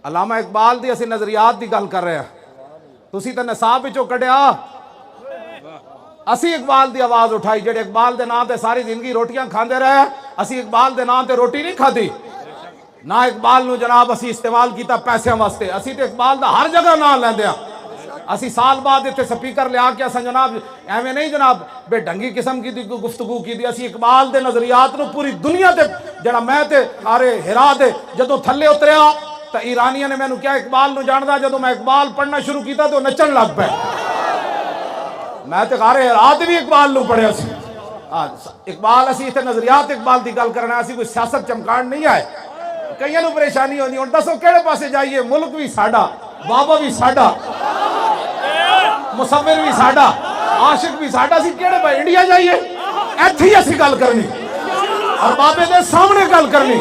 अलामा इकबाल दी असी नजरियात की गल कर रहे हैं, तुसी तो निसाब विचों कढ़िया। असी इकबाल की आवाज उठाई, जेडे इकबाल के नाम से सारी जिंदगी रोटियां खाते रहे, असी इकबाल के नाम से रोटी नहीं खाधी ना। इकबाल नूं जनाब असी इस्तेमाल किया पैसों वास्ते, असी तो इकबाल का हर जगह नाम लेंदे आ। असी साल बाद इतने स्पीकर लिया के असा जनाब एवं नहीं जनाब बेढंगी किस्म की गुफ्तगू की। असी इकबाल के नजरियात नूं पूरी दुनिया से जरा मैं ते अरे हिरा दे जदों थले उतरिया तो ईरानिया ने मैनू क्या इकबाल नूं जानदा, जदों मैं इकबाल पढ़ना शुरू किया तो नचन लग पे। मैं तो अरे रात भी इकबाल नूं पढ़िया सी। इकबाल असी इतने नजरियात इकबाल की गल करना, असी कोई सियासत चमकाण नहीं आए। कई नूं परेशानी होंदी, हुण दसो किहड़े पासे जाइए? मुल्क भी साडा, बाबा भी साडा, मुसव्विर भी साडा, आशिक भी साडा। असी किहड़े पासे इंडिया जाइए? इत्थे ही असी गल करनी और बाबे दे सामने गल करनी।